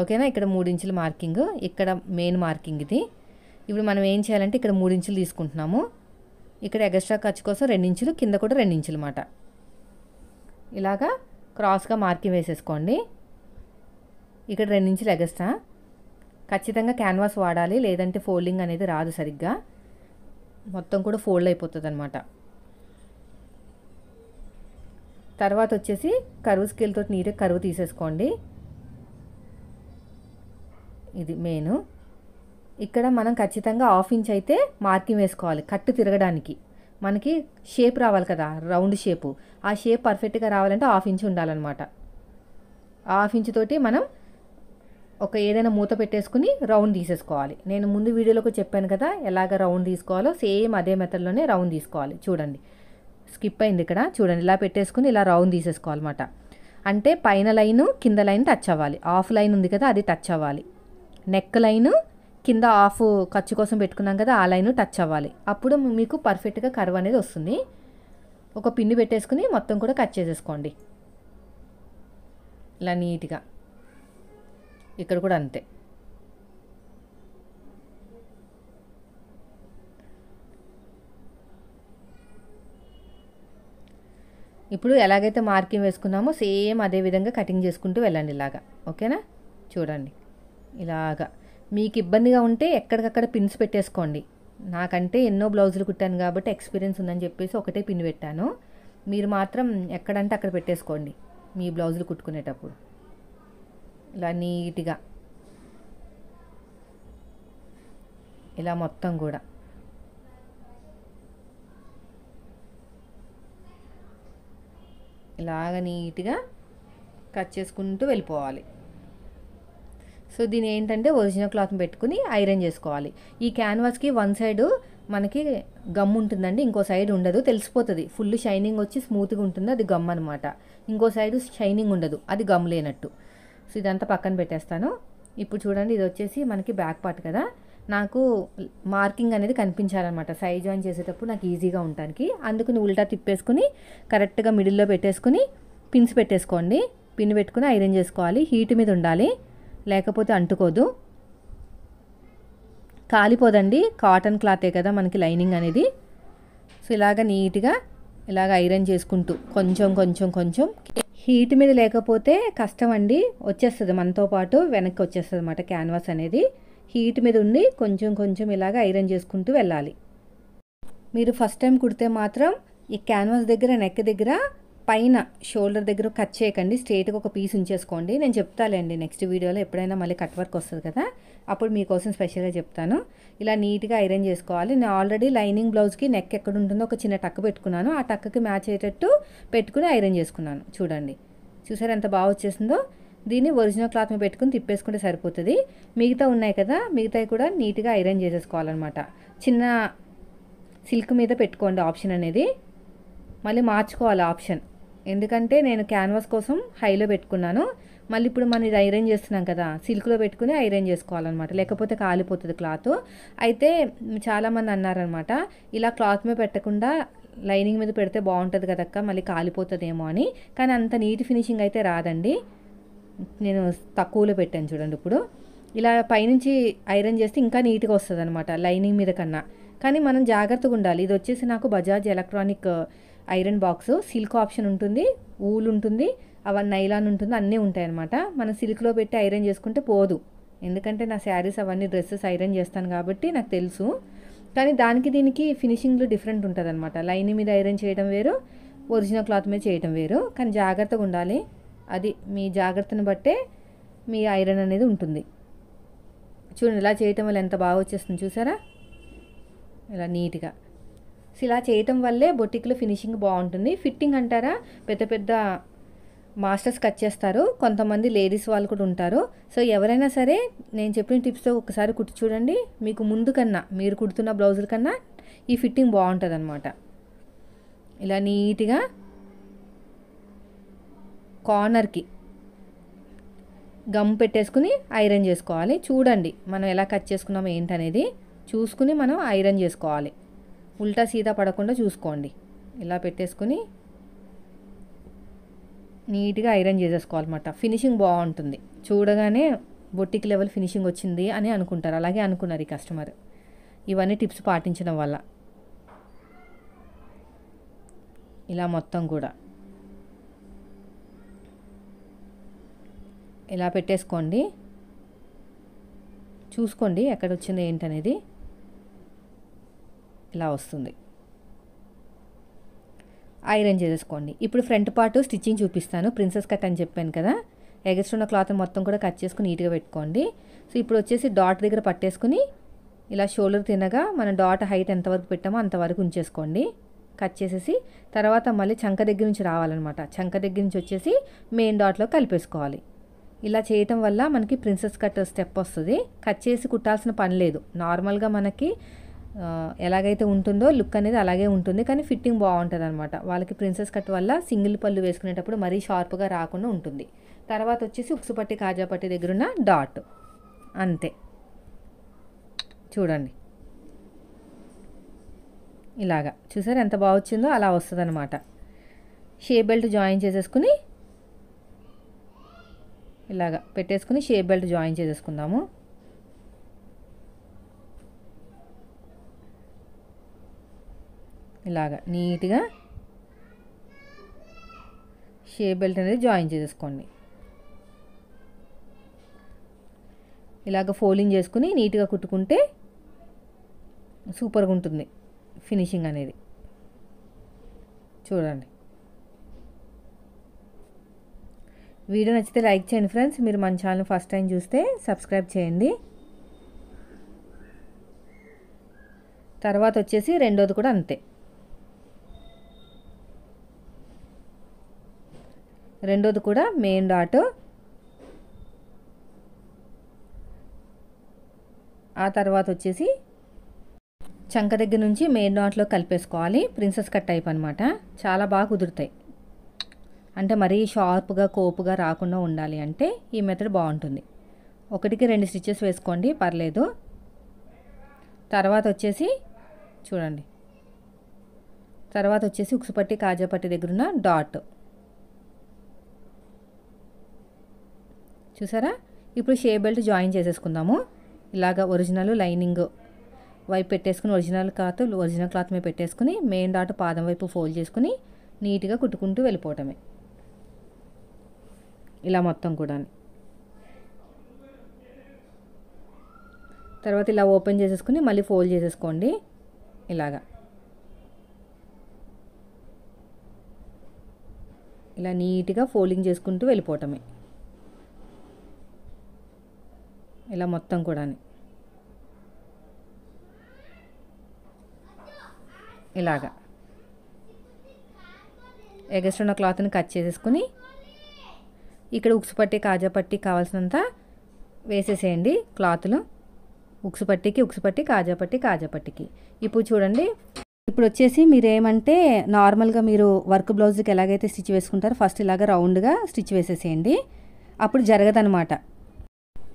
ఓకేనా. ఇక్కడ 3 ఇంచుల మార్కింగ్, ఇక్కడ మెయిన్ మార్కింగ్ ఇది. ఇప్పుడు మనం ఏం చేయాలంటే ఇక్కడ 3 ఇంచులు తీసుకుంటున్నాము. ఇక్కడ ఎక్స్ట్రా ఖర్చు కోసం 2 ఇంచులు, కింద కూడా 2 ఇంచులు అన్నమాట. ఇలాగా క్రాస్గా మార్కింగ్ వేసేసుకోండి. ఇక్కడ 2 ఇంచులు ఎగస్ట్రా. ఖచ్చితంగా క్యాన్వాస్ వాడాలి, లేదంటే ఫోల్డింగ్ అనేది రాదు సరిగ్గా, మొత్తం కూడా ఫోల్డ్ అయిపోతుంది అనమాట. తర్వాత వచ్చేసి కరువు స్కేల్ తోటి నీట్గా కరువు తీసేసుకోండి. ఇది మెయిన్. ఇక్కడ మనం ఖచ్చితంగా 1/2 ఇంచ్ అయితే మార్కింగ్ వేసుకోవాలి కట్టు తిరగడానికి. మనకి షేప్ రావాలి కదా, రౌండ్ షేపు. ఆ షేప్ పర్ఫెక్ట్గా రావాలంటే 1/2 ఇంచ్ ఉండాలన్నమాట. 1/2 ఇంచ్ తోటి మనం ఒక ఏదైనా మూత పెట్టేసుకుని రౌండ్ తీసేసుకోవాలి. నేను ముందు వీడియోలోకి చెప్పాను కదా ఎలాగ రౌండ్ తీసుకోవాలో, సేమ్ అదే మెథడ్లోనే రౌండ్ తీసుకోవాలి. చూడండి, స్కిప్ అయింది ఇక్కడ. చూడండి, ఇలా పెట్టేసుకుని ఇలా రౌండ్ తీసేసుకోవాలన్నమాట. అంటే పైన లైను కింద లైన్ టచ్ అవ్వాలి. హాఫ్ లైన్ ఉంది కదా, అది టచ్ అవ్వాలి. నెక్ లైను కింద హాఫ్ ఖర్చు కోసం పెట్టుకున్నాం కదా, ఆ లైన్ టచ్ అవ్వాలి. అప్పుడు మీకు పర్ఫెక్ట్గా కర్వ్ అనేది వస్తుంది. ఒక పిన్ని పెట్టేసుకుని మొత్తం కూడా కట్ చేసేసుకోండి ఇలా నీట్గా. ఇక్కడ కూడా అంతే. ఇప్పుడు ఎలాగైతే మార్కింగ్ వేసుకున్నామో సేమ్ అదే విధంగా కటింగ్ చేసుకుంటూ వెళ్ళండి ఇలాగా. ఓకేనా? చూడండి ఇలాగా. మీకు ఇబ్బందిగా ఉంటే ఎక్కడికక్కడ పిన్స్ పెట్టేసుకోండి. నాకంటే ఎన్నో బ్లౌజులు కుట్టాను కాబట్టి ఎక్స్పీరియన్స్ ఉందని చెప్పేసి ఒకటే పిన్ పెట్టాను. మీరు మాత్రం ఎక్కడంటే అక్కడ పెట్టేసుకోండి మీ బ్లౌజులు కుట్టుకునేటప్పుడు. ఇలా నీట్గా ఇలా మొత్తం కూడా ఇలాగ నీట్గా కట్ చేసుకుంటూ వెళ్ళిపోవాలి. సో దీని ఏంటంటే ఒరిజినల్ క్లాత్ని పెట్టుకుని ఐరన్ చేసుకోవాలి. ఈ క్యాన్వాస్కి వన్ సైడ్ మనకి గమ్ ఉంటుందండి, ఇంకో సైడ్ ఉండదు. తెలిసిపోతుంది, ఫుల్ షైనింగ్ వచ్చి స్మూత్గా ఉంటుంది, అది గమ్ అనమాట. ఇంకో సైడ్ షైనింగ్ ఉండదు, అది గమ్ లేనట్టు. సో ఇదంతా పక్కన పెట్టేస్తాను. ఇప్పుడు చూడండి, ఇది వచ్చేసి మనకి బ్యాక్ పార్ట్ కదా. నాకు మార్కింగ్ అనేది కనిపించాలన్నమాట సైడ్ జాయిన్ చేసేటప్పుడు నాకు ఈజీగా ఉండడానికి. అందుకని ఉల్టా తిప్పేసుకుని కరెక్ట్గా మిడిల్లో పెట్టేసుకుని పిన్స్ పెట్టేసుకోండి. పిన్ పెట్టుకుని ఐరన్ చేసుకోవాలి. హీట్ మీద ఉండాలి, లేకపోతే అంటుకోదు, కాలిపోదండి. కాటన్ క్లాతే కదా మనకి లైనింగ్ అనేది. సో ఇలాగ నీట్గా ఇలాగ ఐరన్ చేసుకుంటూ కొంచెం కొంచెం కొంచెం. హీట్ మీద లేకపోతే కష్టం అండి, వచ్చేస్తుంది మనతో పాటు వెనక్కి వచ్చేస్తుంది అన్నమాట క్యాన్వాస్ అనేది. హీట్ మీద ఉండి కొంచెం కొంచెం ఇలాగ ఐరన్ చేసుకుంటూ వెళ్ళాలి. మీరు ఫస్ట్ టైం కుడితే మాత్రం ఈ క్యాన్వాస్ దగ్గర నెక్ దగ్గర పైన షోల్డర్ దగ్గర కట్ చేయకండి, స్ట్రేట్గా ఒక పీస్ ఉంచేసుకోండి. నేను చెప్తాలేండి నెక్స్ట్ వీడియోలో, ఎప్పుడైనా మళ్ళీ కట్ వర్క్ వస్తుంది కదా అప్పుడు మీకోసం స్పెషల్గా చెప్తాను. ఇలా నీట్గా ఐరన్ చేసుకోవాలి. నేను ఆల్రెడీ లైనింగ్ బ్లౌజ్కి నెక్ ఎక్కడ ఉంటుందో ఒక చిన్న టక్ పెట్టుకున్నాను. ఆ టక్కి మ్యాచ్ అయ్యేటట్టు పెట్టుకుని ఐరన్ చేసుకున్నాను. చూడండి, చూసారు ఎంత బాగా వచ్చేసిందో. దీన్ని ఒరిజినల్ క్లాత్ మీద పెట్టుకుని తిప్పేసుకుంటే సరిపోతుంది. మిగతా ఉన్నాయి కదా, మిగతావి కూడా నీట్గా ఐరన్ చేసేసుకోవాలన్నమాట. చిన్న సిల్క్ మీద పెట్టుకోండి ఆప్షన్ అనేది, మళ్ళీ మార్చుకోవాలి ఆప్షన్. ఎందుకంటే నేను క్యాన్వాస్ కోసం హైలో పెట్టుకున్నాను, మళ్ళీ ఇప్పుడు మనం ఇది ఐరన్ చేస్తున్నాం కదా సిల్క్లో పెట్టుకుని ఐరన్ చేసుకోవాలన్నమాట, లేకపోతే కాలిపోతుంది క్లాత్. అయితే చాలామంది అన్నారనమాట, ఇలా క్లాత్ మీద పెట్టకుండా లైనింగ్ మీద పెడితే బాగుంటుంది కదక్క, మళ్ళీ కాలిపోతుందేమో అని. కానీ అంత నీట్ ఫినిషింగ్ అయితే రాదండి. నేను తక్కువలో పెట్టాను చూడండి. ఇప్పుడు ఇలా పైనుంచి ఐరన్ చేస్తే ఇంకా నీట్గా వస్తుంది అనమాట లైనింగ్ మీద కన్నా. కానీ మనం జాగ్రత్తగా ఉండాలి. ఇది వచ్చేసి నాకు Bajaj electronic iron box, silk option ఉంటుంది, ఊల్ ఉంటుంది, అవన్నీ నైలాన్ ఉంటుంది, అన్నీ ఉంటాయి అనమాట. మనం సిల్క్లో పెట్టి ఐరన్ చేసుకుంటే పోదు, ఎందుకంటే నా శారీస్ అవన్నీ డ్రెస్సెస్ ఐరన్ చేస్తాను కాబట్టి నాకు తెలుసు. కానీ దానికి దీనికి ఫినిషింగ్లో డిఫరెంట్ ఉంటుంది అనమాట. లైనింగ్ మీద ఐరన్ చేయడం వేరు, ఒరిజినల్ క్లాత్ మీద చేయడం వేరు. కానీ జాగ్రత్తగా ఉండాలి, అది మీ జాగ్రత్తను బట్టే మీ ఐరన్ అనేది ఉంటుంది. చూడండి, ఇలా చేయటం వల్ల ఎంత బాగా వచ్చేస్తుంది చూసారా, ఇలా నీట్గా. సో ఇలా చేయటం వల్లే బొటిక్లో ఫినిషింగ్ బాగుంటుంది. ఫిట్టింగ్ అంటారా, పెద్ద పెద్ద మాస్టర్స్ కట్ చేస్తారు, కొంతమంది లేడీస్ వాళ్ళు కూడా ఉంటారు. సో ఎవరైనా సరే నేను చెప్పిన టిప్స్తో ఒకసారి కుట్టి చూడండి, మీకు ముందు కన్నా మీరు కుడుతున్న బ్లౌజుల కన్నా ఈ ఫిట్టింగ్ బాగుంటుంది అనమాట. ఇలా నీట్గా కార్నర్కి గమ్ పెట్టేసుకుని ఐరన్ చేసుకోవాలి. చూడండి మనం ఎలా కట్ చేసుకున్నామో ఏంటనేది చూసుకుని మనం ఐరన్ చేసుకోవాలి. ఉల్టా సీదా పడకుండా చూసుకోండి. ఇలా పెట్టేసుకుని నీట్గా ఐరన్ చేసేసుకోవాలన్నమాట. ఫినిషింగ్ బాగుంటుంది, చూడగానే బొటిక్ లెవెల్ ఫినిషింగ్ వచ్చింది అని అనుకుంటారు. అలాగే అనుకున్నారు ఈ కస్టమర్ ఇవన్నీ టిప్స్ పాటించడం వల్ల. ఇలా మొత్తం కూడా ఇలా పెట్టేసుకోండి, చూసుకోండి ఎక్కడ వచ్చింది ఏంటనేది. ఇలా వస్తుంది, ఐరన్ చేసేసుకోండి. ఇప్పుడు ఫ్రంట్ పార్ట్ స్టిచ్చింగ్ చూపిస్తాను. ప్రిన్సెస్ కట్ అని చెప్పాను కదా, ఎగస్ట్రా ఉన్న క్లాత్ మొత్తం కూడా కట్ చేసుకుని నీట్గా పెట్టుకోండి. సో ఇప్పుడు వచ్చేసి డాట్ దగ్గర పట్టేసుకుని ఇలా షోల్డర్ తినగా మనం డాట్ హైట్ ఎంతవరకు పెట్టామో అంతవరకు ఉంచేసుకోండి. కట్ చేసేసి తర్వాత మళ్ళీ చంక దగ్గర నుంచి రావాలన్నమాట. చంక దగ్గర నుంచి వచ్చేసి మెయిన్ డాట్లో కలిపేసుకోవాలి. ఇలా చేయటం వల్ల మనకి ప్రిన్సెస్ కట్ స్టెప్ వస్తుంది. కట్ చేసి కుట్టాల్సిన పని లేదు. నార్మల్గా మనకి ఎలాగైతే ఉంటుందో లుక్ అనేది అలాగే ఉంటుంది, కానీ ఫిట్టింగ్ బాగుంటుంది అనమాట. వాళ్ళకి ప్రిన్సెస్ కట్ వల్ల సింగిల్ పళ్ళు వేసుకునేటప్పుడు మరీ షార్ప్గా రాకుండా ఉంటుంది. తర్వాత వచ్చేసి ఉక్సు పట్టి కాజా పట్టి దగ్గర ఉన్న డాట్ అంతే. చూడండి ఇలాగా చూసారు ఎంత బాగా వచ్చిందో, అలా వస్తుంది అనమాట. షేప్ బెల్ట్ జాయిన్ చేసేసుకుని ఇలాగా పెట్టేసుకుని షేప్ బెల్ట్ జాయిన్ చేసేసుకుందాము. ఇలాగా నీట్గా షేప్ బెల్ట్ అనేది జాయిన్ చేసేసుకోండి. ఇలాగ ఫోల్డింగ్ చేసుకుని నీట్గా కుట్టుకుంటే సూపర్గా ఉంటుంది ఫినిషింగ్ అనేది. చూడండి వీడియో నచ్చితే లైక్ చేయండి ఫ్రెండ్స్. మీరు మన ఛానల్ ఫస్ట్ టైం చూస్తే సబ్స్క్రైబ్ చేయండి. తర్వాత వచ్చేసి రెండోది కూడా అంతే. రెండోది కూడా మెయిన్ డాట్, ఆ తర్వాత వచ్చేసి చంక దగ్గర నుంచి మెయిన్ డాట్లో కలిపేసుకోవాలి. ప్రిన్సెస్ కట్ టైప్ అనమాట. చాలా బాగా కుదురుతాయి. అంటే మరీ షార్ప్గా కోపుగా రాకుండా ఉండాలి అంటే ఈ మెథడ్ బాగుంటుంది. 1కి 2 స్టిచెస్ వేసుకోండి పర్లేదు. తర్వాత వచ్చేసి చూడండి, తర్వాత వచ్చేసి ఉక్సు పట్టి కాజా పట్టి దగ్గర ఉన్న డాట్ చూసారా. ఇప్పుడు షేప్ బెల్ట్ జాయిన్ చేసేసుకుందాము. ఇలాగ ఒరిజినల్ లైనింగ్ వైపు పెట్టేసుకుని ఒరిజినల్ క్లాత్ మీద పెట్టేసుకుని మెయిన్ డాట్ పాదం వైపు ఫోల్డ్ చేసుకుని నీట్గా కుట్టుకుంటూ వెళ్ళిపోవటమే. ఇలా మొత్తం కూడా. తర్వాత ఇలా ఓపెన్ చేసేసుకుని మళ్ళీ ఫోల్డ్ చేసేసుకోండి. ఇలాగా ఇలా నీట్గా ఫోల్డింగ్ చేసుకుంటూ వెళ్ళిపోవటమే. ఇలా మొత్తం కూడా ఇలాగా ఎగస్ట్రా ఉన్న క్లాత్ని కట్ చేసేసుకుని ఇక్కడ ఉక్సు పట్టి కాజా పట్టి కావాల్సినంత వేసేసేయండి క్లాత్లు. ఉక్సు పట్టి కాజా పట్టికి. ఇప్పుడు చూడండి, ఇప్పుడు వచ్చేసి మీరేమంటే నార్మల్గా మీరు వర్క్ బ్లౌజ్కి ఎలాగైతే స్టిచ్ వేసుకుంటారో ఫస్ట్ ఇలాగ రౌండ్గా స్టిచ్ వేసేసేయండి. అప్పుడు జరగదనమాట.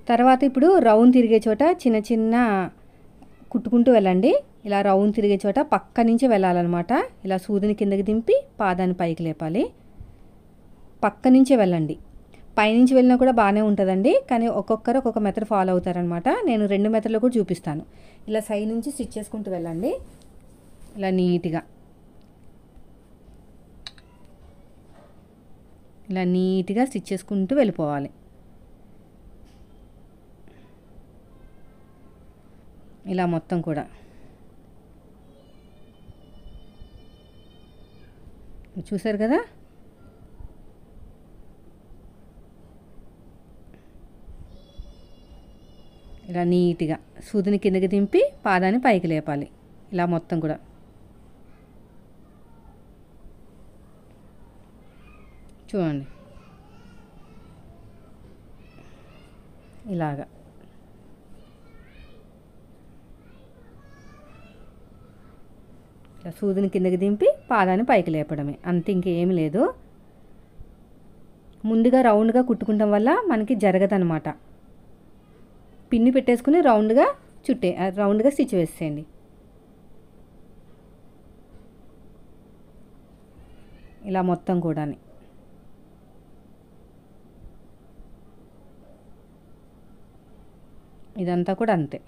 తర్వాత ఇప్పుడు రౌండ్ తిరిగే చోట చిన్న చిన్న కుట్టుకుంటూ వెళ్ళండి. ఇలా రౌండ్ తిరిగే చోట పక్క నుంచి వెళ్ళాలన్నమాట. ఇలా సూదిని కిందకి దింపి పాదాన్ని పైకి లేపాలి. పక్క నుంచే వెళ్ళండి. పైనుంచి వెళ్ళినా కూడా బాగానే ఉంటుందండి, కానీ ఒక్కొక్కరు ఒక్కొక్క మెథడ్ ఫాలో అవుతారనమాట. నేను 2 మెథడ్లో కూడా చూపిస్తాను. ఇలా సైడ్ నుంచి స్టిచ్ చేసుకుంటూ వెళ్ళండి. ఇలా నీట్గా స్టిచ్ చేసుకుంటూ వెళ్ళిపోవాలి. ఇలా మొత్తం కూడా చూసారు కదా. ఇలా నీట్గా సూదిని కిందకి దింపి పాదాన్ని పైకి లేపాలి. ఇలా మొత్తం కూడా చూడండి. ఇలాగా ఇలా సూదిని కిందకి దింపి పాదాన్ని పైకి లేపడమే, అంతే, ఇంకేమీ లేదు. ముందుగా రౌండ్గా కుట్టుకుంటాం వల్ల మనకి జరగదనమాట. పిన్ని పెట్టేసుకుని రౌండ్గా స్టిచ్ వేసేయండి. ఇలా మొత్తం కూడా ఇదంతా కూడా అంతే.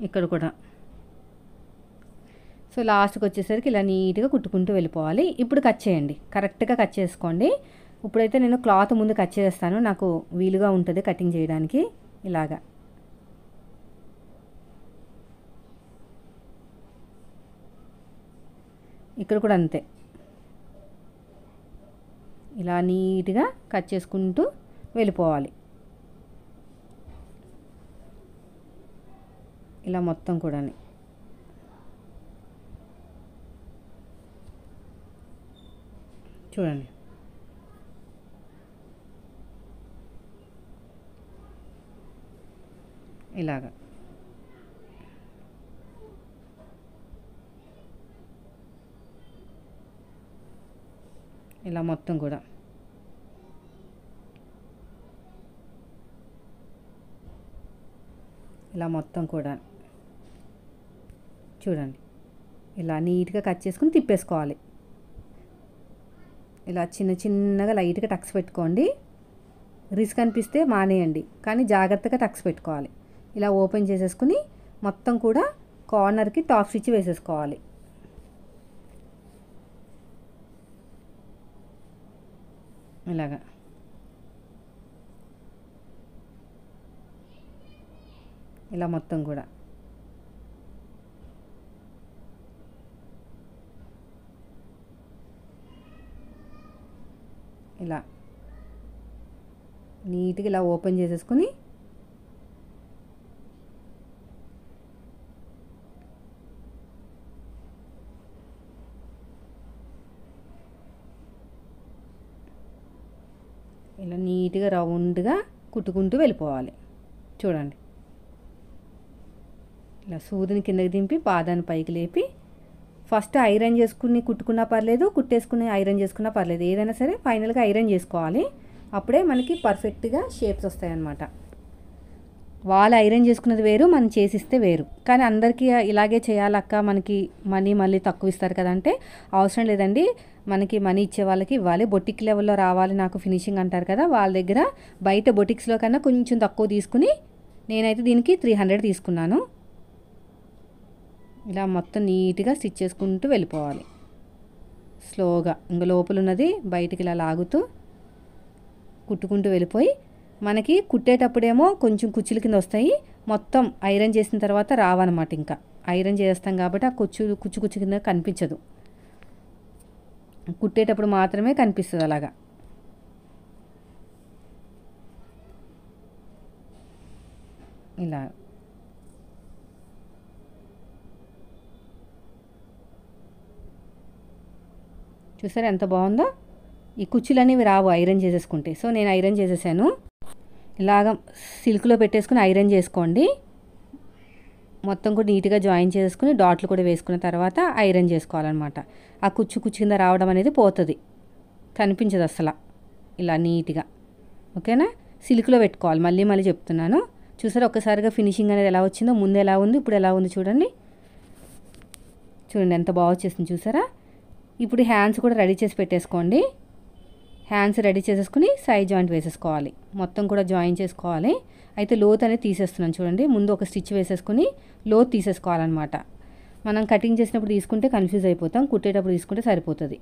ఇక్కడ కూడా సో లాస్ట్కి వచ్చేసరికి ఇలా నీట్గా కుట్టుకుంటూ వెళ్ళిపోవాలి. ఇప్పుడు కట్ చేయండి, కరెక్ట్గా కట్ చేసుకోండి. ఇప్పుడైతే నేను క్లాత్ ముందు కట్ చేస్తాను, నాకు వీలుగా ఉంటుంది కటింగ్ చేయడానికి. ఇలాగా ఇక్కడ కూడా అంతే. ఇలా నీట్గా కట్ చేసుకుంటూ వెళ్ళిపోవాలి. ఇలా మొత్తం కూడా చూడండి. ఇలాగా ఇలా మొత్తం కూడా ఇలా మొత్తం కూడా చూడండి. ఇలా నీట్గా కట్ చేసుకుని తిప్పేసుకోవాలి. ఇలా చిన్న చిన్నగా లైట్గా టక్స్ పెట్టుకోండి. రిస్క్ అనిపిస్తే మానేయండి, కానీ జాగ్రత్తగా టక్స్ పెట్టుకోవాలి. ఇలా ఓపెన్ చేసేసుకుని మొత్తం కూడా కార్నర్కి టాప్ స్టిచ్ వేసేసుకోవాలి. ఇలాగా ఇలా మొత్తం కూడా ఇలా నీట్గా ఇలా ఓపెన్ చేసేసుకుని ఇలా నీట్గా రౌండ్గా కుట్టుకుంటూ వెళ్ళిపోవాలి. చూడండి. ఇలా సూదిని కిందకి దింపి పాదాన్ని పైకి లేపి ఫస్ట్ ఐరన్ చేసుకుని కుట్టుకున్నా పర్లేదు, కుట్టేసుకుని ఐరన్ చేసుకున్నా పర్లేదు, ఏదైనా సరే ఫైనల్గా ఐరన్ చేసుకోవాలి. అప్పుడే మనకి పర్ఫెక్ట్గా షేప్స్ వస్తాయన్నమాట. వాళ్ళు ఐరన్ చేసుకున్నది వేరు, మనం చేసిస్తే వేరు. కానీ అందరికీ ఇలాగే చేయాలక్క, మనకి మనీ మళ్ళీ తక్కువ ఇస్తారు కదంటే అవసరం లేదండి. మనకి మనీ ఇచ్చే వాళ్ళకి ఇవ్వాలి. బొటిక్ లెవెల్లో రావాలి నాకు ఫినిషింగ్ అంటారు కదా, వాళ్ళ దగ్గర బయట బొటిక్స్లో కన్నా కొంచెం తక్కువ తీసుకుని నేనైతే దీనికి 300 తీసుకున్నాను. ఇలా మొత్తం నీట్గా స్టిచ్ చేసుకుంటూ వెళ్ళిపోవాలి స్లోగా. ఇంకా లోపల ఉన్నది బయటికి ఇలా లాగుతూ కుట్టుకుంటూ వెళ్ళిపోయి మనకి కుట్టేటప్పుడేమో కొంచెం కుచ్చుల కింద వస్తాయి, మొత్తం ఐరన్ చేసిన తర్వాత రావన్నమాట. ఇంకా ఐరన్ చేస్తాం కాబట్టి ఆ కుచ్చు కింద కనిపించదు, కుట్టేటప్పుడు మాత్రమే కనిపిస్తుంది అలాగా. ఇలా చూసారా ఎంత బాగుందో. ఈ కుచ్చులు అనేవి రావు ఐరన్ చేసేసుకుంటే. సో నేను ఐరన్ చేసేసాను. ఇలాగ సిల్క్లో పెట్టేసుకుని ఐరన్ చేసుకోండి. మొత్తం కూడా నీట్గా జాయిన్ చేసుకుని డాట్లు కూడా వేసుకున్న తర్వాత ఐరన్ చేసుకోవాలన్నమాట. ఆ కుచ్చు కింద రావడం అనేది పోతుంది, కనిపించదు అసలు. ఇలా నీట్గా ఓకేనా. సిల్క్లో పెట్టుకోవాలి. మళ్ళీ చెప్తున్నాను. చూసారా ఒక్కసారిగా ఫినిషింగ్ అనేది ఎలా వచ్చిందో. ముందు ఎలా ఉంది, ఇప్పుడు ఎలా ఉంది చూడండి. చూడండి ఎంత బాగా వచ్చేసింది చూసారా. ఇప్పుడు హ్యాండ్స్ కూడా రెడీ చేసి పెట్టేసుకోండి. హ్యాండ్స్ రెడీ చేసేసుకుని సైడ్ జాయింట్ వేసేసుకోవాలి. మొత్తం కూడా జాయిన్ చేసుకోవాలి. అయితే లోత్ అనేది తీసేస్తున్నాను చూడండి. ముందు ఒక స్టిచ్ వేసేసుకుని లోత్ తీసేసుకోవాలన్నమాట. మనం కటింగ్ చేసినప్పుడు తీసుకుంటే కన్ఫ్యూజ్ అయిపోతాం, కుట్టేటప్పుడు తీసుకుంటే సరిపోతుంది.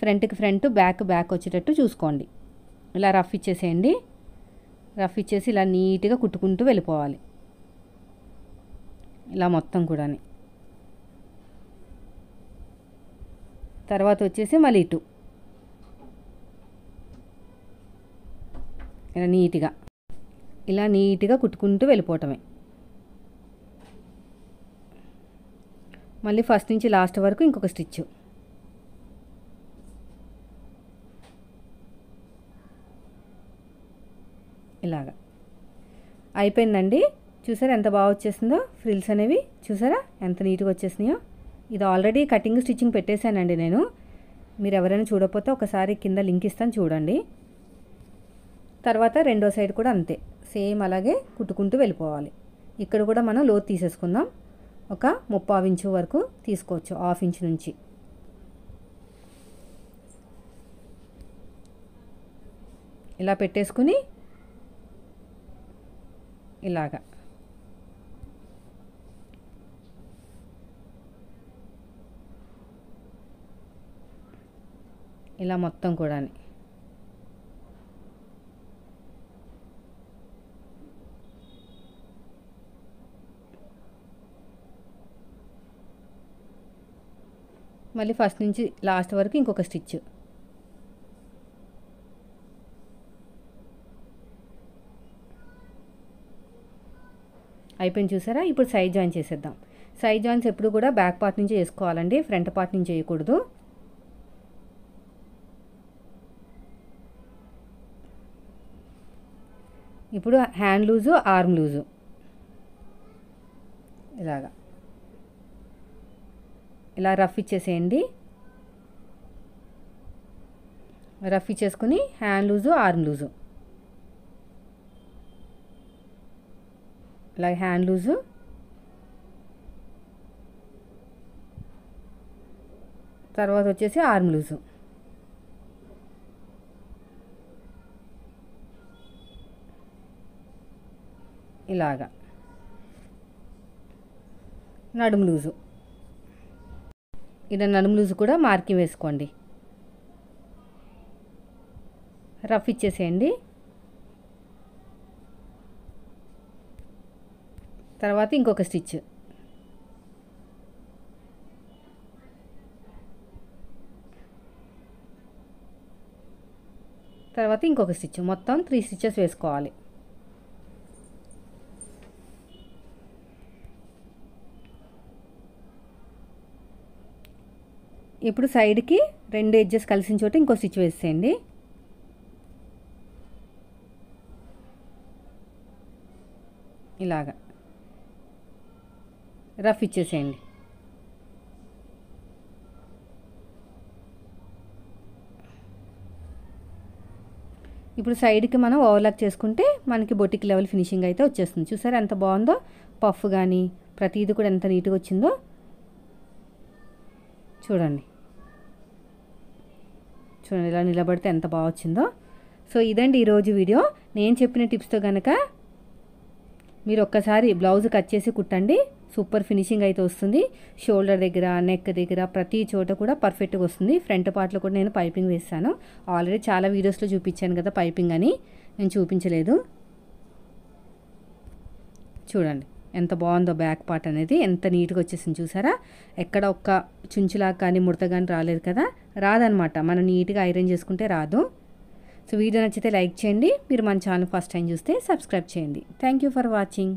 ఫ్రంట్కి ఫ్రంట్, బ్యాక్ వచ్చేటట్టు చూసుకోండి. ఇలా రఫ్ ఇచ్చేసేయండి. రఫ్ ఇచ్చేసి ఇలా నీట్గా కుట్టుకుంటూ వెళ్ళిపోవాలి. ఇలా మొత్తం కూడా. తర్వాత వచ్చేసి మళ్ళీ ఇటు ఇలా నీట్గా కుట్టుకుంటూ వెళ్ళిపోవటమే. మళ్ళీ ఫస్ట్ నుంచి లాస్ట్ వరకు ఇంకొక స్టిచ్. ఇలాగా అయిపోయిందండి. చూసారా ఎంత బాగా వచ్చేసిందో. ఫ్రిల్స్ అనేవి చూసారా ఎంత నీట్గా వచ్చేసినాయో. ఇది ఆల్రెడీ కటింగ్ స్టిచ్చింగ్ పెట్టేశానండి నేను. మీరు ఎవరైనా చూడకపోతే ఒకసారి కింద లింక్ ఇస్తాను చూడండి. తర్వాత రెండో సైడ్ కూడా అంతే సేమ్ అలాగే కుట్టుకుంటూ వెళ్ళిపోవాలి. ఇక్కడ కూడా మనం లోతు తీసేసుకుందాం. ఒక 3/4 ఇంచు వరకు తీసుకోవచ్చు, 1/2 ఇంచు నుంచి. ఇలా పెట్టేసుకుని ఇలాగా ఇలా మొత్తం కూడా మళ్ళీ ఫస్ట్ నుంచి లాస్ట్ వరకు ఇంకొక స్టిచ్. అయిపోయింది చూసారా. ఇప్పుడు సైడ్ జాయిన్ చేసేద్దాం. సైడ్ జాయిన్స్ ఎప్పుడు కూడా బ్యాక్ పార్ట్ నుంచి చేసుకోవాలండి, ఫ్రంట్ పార్ట్ నుంచి చేయకూడదు. ఇప్పుడు హ్యాండ్ లూజు, ఆర్మ్ లూజు ఇలా రఫ్ ఇచ్చేసేయండి. Rough ఇచ్చేసుకుని hand loose, arm loose, అలాగే హ్యాండ్ లూజు, తర్వాత వచ్చేసి ఆర్మ్ లూజు. ఇలాగా నడుము లూజు, ఇలా నడుము లూజు కూడా మార్కింగ్ వేసుకోండి. రఫ్ ఇచ్చేసేయండి. తర్వాత ఇంకొక స్టిచ్, తర్వాత ఇంకొక స్టిచ్, మొత్తం 3 స్టిచెస్ వేసుకోవాలి. ఇప్పుడు సైడ్కి 2 ఎడ్జెస్ కలిసిన చోట ఇంకో స్టిచ్ వేసేయండి. ఇలాగా రఫ్ ఇచ్చేసేయండి. ఇప్పుడు సైడ్కి మనం ఓవర్లాక్ చేసుకుంటే మనకి బొటిక్ లెవెల్ ఫినిషింగ్ అయితే వచ్చేస్తుంది. చూసారా ఎంత బాగుందో, పఫ్ కానీ ప్రతిదీ కూడా ఎంత నీట్గా వచ్చిందో చూడండి. ఇలా నిలబడితే ఎంత బాగా వచ్చిందో. సో ఇదండి ఈరోజు వీడియో. నేను చెప్పిన టిప్స్తో కనుక మీరు ఒక్కసారి బ్లౌజ్ కట్ చేసి కుట్టండి, సూపర్ ఫినిషింగ్ అయితే వస్తుంది. షోల్డర్ దగ్గర, నెక్ దగ్గర ప్రతి చోట కూడా పర్ఫెక్ట్గా వస్తుంది. ఫ్రంట్ పార్ట్లో కూడా నేను పైపింగ్ వేస్తాను. ఆల్రెడీ చాలా వీడియోస్లో చూపించాను కదా పైపింగ్ అని, నేను చూపించలేదు. చూడండి ఎంత బాగుందో బ్యాక్ పార్ట్ అనేది, ఎంత నీట్గా వచ్చేసింది చూసారా. ఎక్కడ ఒక్క చుంచులాగా కానీ ముడత కానీ రాలేదు కదా, రాదనమాట. మనం నీట్గా ఐరన్ చేసుకుంటే రాదు. సో వీడియో నచ్చితే లైక్ చేయండి. మీరు మన ఛానల్ ఫస్ట్ టైం చూస్తే సబ్స్క్రైబ్ చేయండి. Thank you for watching.